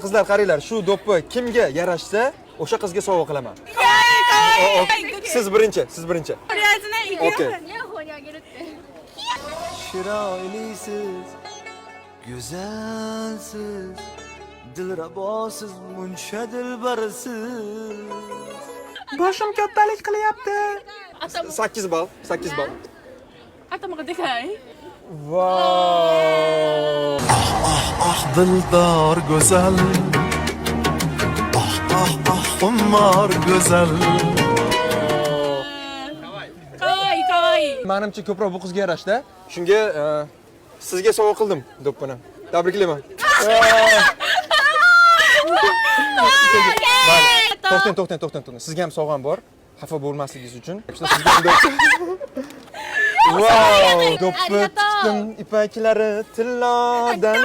Qizlar qaranglar, shu do'ppi kimga yarashsa, o'sha qizga sovg'a qilaman. Siz birinchi. Okey. Chiroylisiz, go'zalsiz, dilrabosiz, muncha dilbarsiz. Boshim kattalik qilyapti. 8 ball. Atamga dekay. Wow. Dildor go'zal, xummor go'zal. Kavay. Menimcha ko'proq bu qizga yarashdi. Shunga sizga sovg'a qildim do'ppini. Tabriklayman. To'xtang. Sizga ham sovg'am bor. Xafa bo'lmasligingiz uchun. Sizga Wow, do'ppi tutdim ipaklari tillodan.